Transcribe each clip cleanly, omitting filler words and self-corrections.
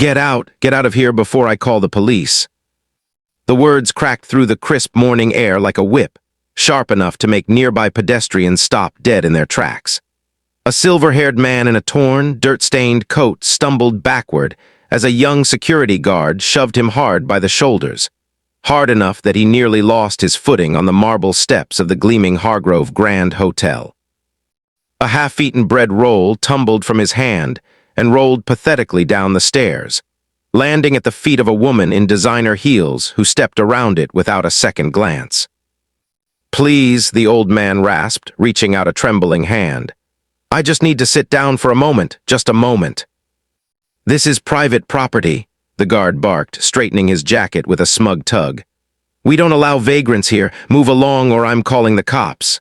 Get out of here before I call the police." The words cracked through the crisp morning air like a whip, sharp enough to make nearby pedestrians stop dead in their tracks. A silver-haired man in a torn, dirt-stained coat stumbled backward as a young security guard shoved him hard by the shoulders, hard enough that he nearly lost his footing on the marble steps of the gleaming Hargrove Grand Hotel. A half-eaten bread roll tumbled from his hand and rolled pathetically down the stairs, landing at the feet of a woman in designer heels who stepped around it without a second glance. "Please," the old man rasped, reaching out a trembling hand. "I just need to sit down for a moment, just a moment." "This is private property," the guard barked, straightening his jacket with a smug tug. "We don't allow vagrants here. Move along or I'm calling the cops."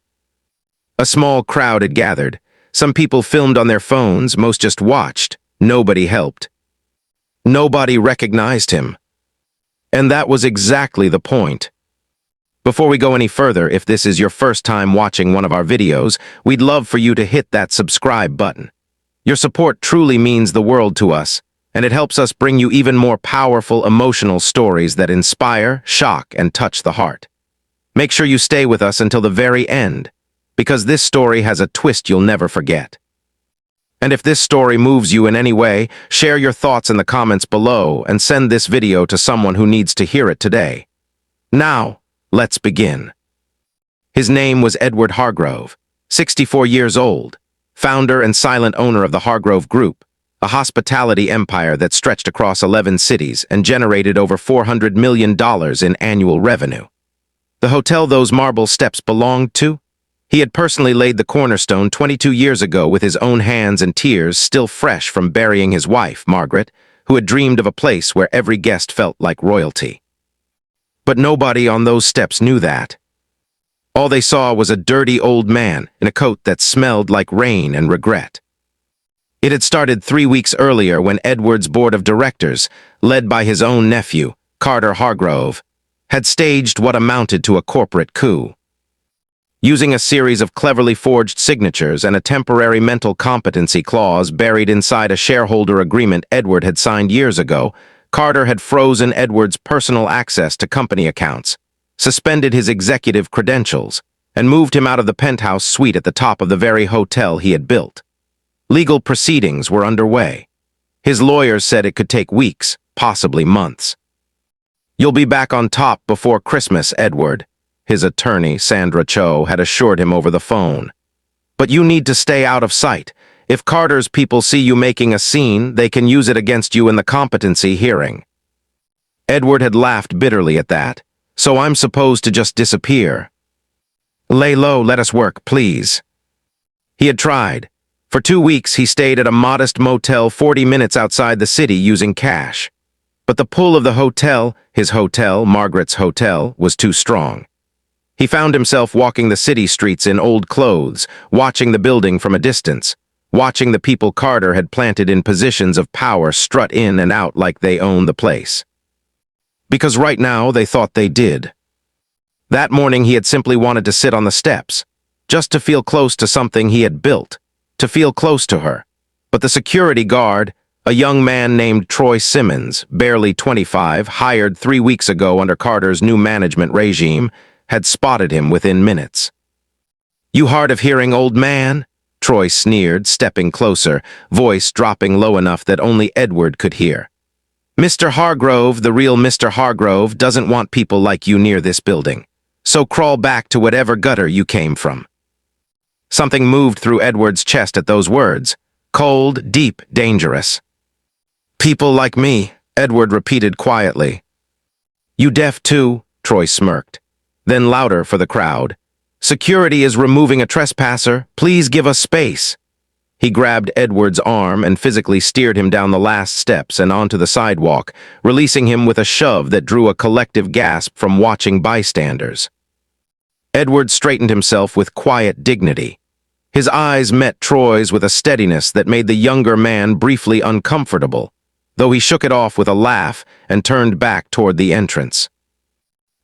A small crowd had gathered. Some people filmed on their phones, most just watched. Nobody helped. Nobody recognized him. And that was exactly the point. Before we go any further, if this is your first time watching one of our videos, we'd love for you to hit that subscribe button. Your support truly means the world to us, and it helps us bring you even more powerful, emotional stories that inspire, shock, and touch the heart. Make sure you stay with us until the very end, because this story has a twist you'll never forget. And if this story moves you in any way, share your thoughts in the comments below and send this video to someone who needs to hear it today. Now, let's begin. His name was Edward Hargrove, 64 years old, founder and silent owner of the Hargrove Group, a hospitality empire that stretched across 11 cities and generated over $400 million in annual revenue. The hotel those marble steps belonged to? He had personally laid the cornerstone 22 years ago with his own hands and tears still fresh from burying his wife, Margaret, who had dreamed of a place where every guest felt like royalty. But nobody on those steps knew that. All they saw was a dirty old man in a coat that smelled like rain and regret. It had started 3 weeks earlier when Edward's board of directors, led by his own nephew, Carter Hargrove, had staged what amounted to a corporate coup. Using a series of cleverly forged signatures and a temporary mental competency clause buried inside a shareholder agreement Edward had signed years ago, Carter had frozen Edward's personal access to company accounts, suspended his executive credentials, and moved him out of the penthouse suite at the top of the very hotel he had built. Legal proceedings were underway. His lawyers said it could take weeks, possibly months. "You'll be back on top before Christmas, Edward," his attorney, Sandra Cho, had assured him over the phone. "But you need to stay out of sight. If Carter's people see you making a scene, they can use it against you in the competency hearing." Edward had laughed bitterly at that. "So I'm supposed to just disappear?" "Lay low, let us work, please." He had tried. For 2 weeks, he stayed at a modest motel 40 minutes outside the city using cash. But the pull of the hotel, his hotel, Margaret's hotel, was too strong. He found himself walking the city streets in old clothes, watching the building from a distance, watching the people Carter had planted in positions of power strut in and out like they owned the place. Because right now they thought they did. That morning he had simply wanted to sit on the steps, just to feel close to something he had built, to feel close to her. But the security guard, a young man named Troy Simmons, barely 25, hired 3 weeks ago under Carter's new management regime, had spotted him within minutes. "You hard of hearing, old man?" Troy sneered, stepping closer, voice dropping low enough that only Edward could hear. "Mr. Hargrove, the real Mr. Hargrove, doesn't want people like you near this building. So crawl back to whatever gutter you came from." Something moved through Edward's chest at those words. Cold, deep, dangerous. "People like me," Edward repeated quietly. "You deaf too?" Troy smirked. Then louder for the crowd. "Security is removing a trespasser. Please give us space." He grabbed Edward's arm and physically steered him down the last steps and onto the sidewalk, releasing him with a shove that drew a collective gasp from watching bystanders. Edward straightened himself with quiet dignity. His eyes met Troy's with a steadiness that made the younger man briefly uncomfortable, though he shook it off with a laugh and turned back toward the entrance.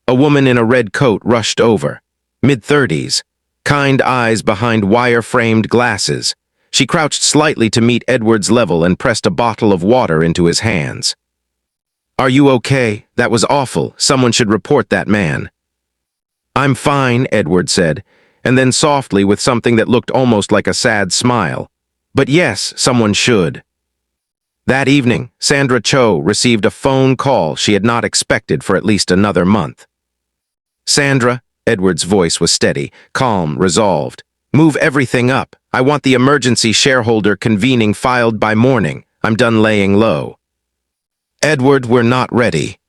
A woman in a red coat rushed over, mid-30s, kind eyes behind wire-framed glasses, She crouched slightly to meet Edward's level and pressed a bottle of water into his hands. "Are you okay? That was awful. Someone should report that man." "I'm fine," Edward said, and then softly with something that looked almost like a sad smile. "But yes, someone should." That evening, Sandra Cho received a phone call she had not expected for at least another month. "Sandra," Edward's voice was steady, calm, resolved. "Move everything up. I want the emergency shareholder convening filed by morning. I'm done laying low." "Edward, we're not ready.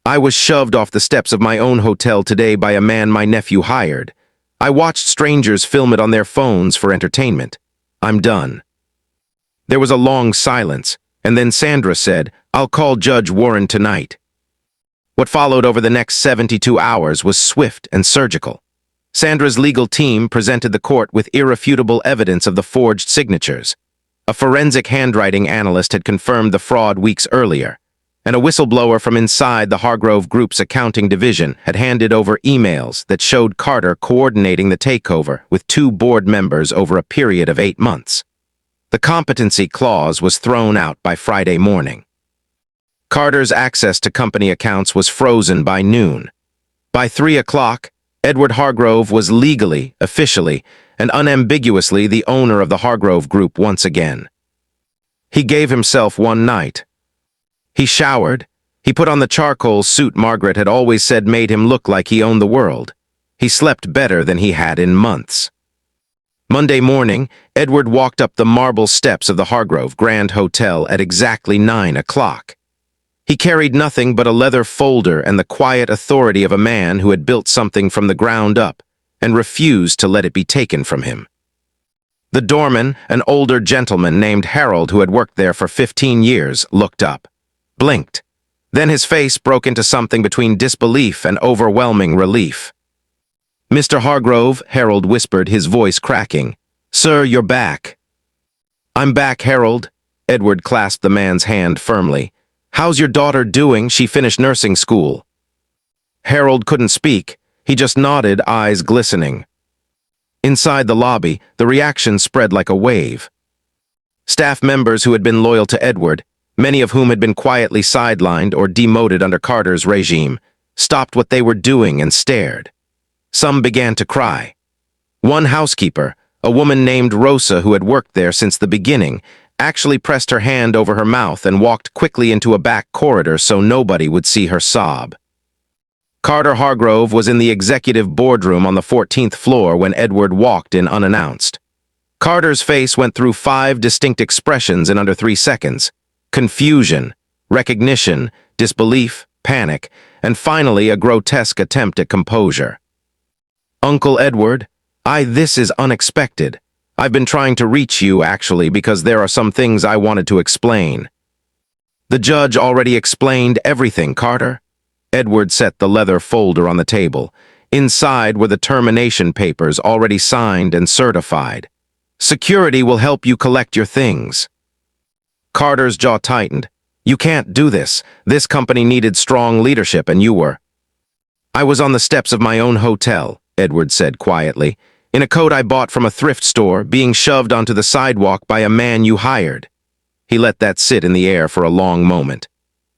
I was shoved off the steps of my own hotel today by a man my nephew hired. I watched strangers film it on their phones for entertainment. I'm done." There was a long silence, and then Sandra said, "I'll call Judge Warren tonight." What followed over the next 72 hours was swift and surgical. Sandra's legal team presented the court with irrefutable evidence of the forged signatures. A forensic handwriting analyst had confirmed the fraud weeks earlier, and a whistleblower from inside the Hargrove Group's accounting division had handed over emails that showed Carter coordinating the takeover with 2 board members over a period of 8 months. The competency clause was thrown out by Friday morning. Carter's access to company accounts was frozen by noon. By 3 o'clock, Edward Hargrove was legally, officially, and unambiguously the owner of the Hargrove Group once again. He gave himself one night. He showered. He put on the charcoal suit Margaret had always said made him look like he owned the world. He slept better than he had in months. Monday morning, Edward walked up the marble steps of the Hargrove Grand Hotel at exactly 9 o'clock. He carried nothing but a leather folder and the quiet authority of a man who had built something from the ground up and refused to let it be taken from him. The doorman, an older gentleman named Harold who had worked there for 15 years, looked up, blinked. Then his face broke into something between disbelief and overwhelming relief. "Mr. Hargrove," Harold whispered, his voice cracking. "Sir, you're back." "I'm back, Harold." Edward clasped the man's hand firmly. "How's your daughter doing? She finished nursing school." Harold couldn't speak. He just nodded, eyes glistening. Inside the lobby, the reaction spread like a wave. Staff members who had been loyal to Edward, many of whom had been quietly sidelined or demoted under Carter's regime, stopped what they were doing and stared. Some began to cry. One housekeeper, a woman named Rosa who had worked there since the beginning, actually pressed her hand over her mouth and walked quickly into a back corridor so nobody would see her sob. Carter Hargrove was in the executive boardroom on the 14th floor when Edward walked in unannounced. Carter's face went through 5 distinct expressions in under 3 seconds: confusion, recognition, disbelief, panic, and finally a grotesque attempt at composure. "Uncle Edward, this is unexpected. I've been trying to reach you, actually, because there are some things I wanted to explain." "The judge already explained everything, Carter." Edward set the leather folder on the table. Inside were the termination papers already signed and certified. "Security will help you collect your things." Carter's jaw tightened. "You can't do this. This company needed strong leadership, and you were." "I was on the steps of my own hotel," Edward said quietly, "in a coat I bought from a thrift store, being shoved onto the sidewalk by a man you hired." He let that sit in the air for a long moment.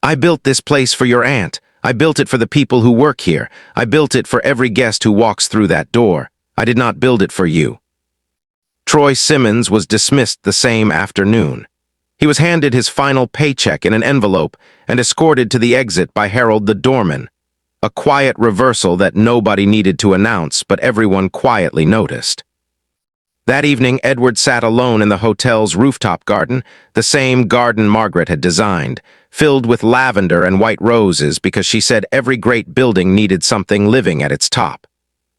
"I built this place for your aunt. I built it for the people who work here. I built it for every guest who walks through that door. I did not build it for you." Troy Simmons was dismissed the same afternoon. He was handed his final paycheck in an envelope and escorted to the exit by Harold the doorman. A quiet reversal that nobody needed to announce, but everyone quietly noticed. That evening, Edward sat alone in the hotel's rooftop garden, the same garden Margaret had designed, filled with lavender and white roses because she said every great building needed something living at its top.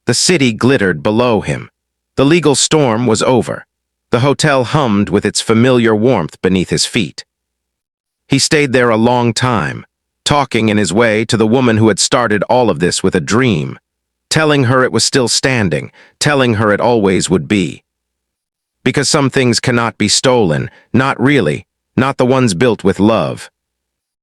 The city glittered below him. The legal storm was over. The hotel hummed with its familiar warmth beneath his feet. He stayed there a long time, talking in his way to the woman who had started all of this with a dream, telling her it was still standing, telling her it always would be. Because some things cannot be stolen, not really, not the ones built with love.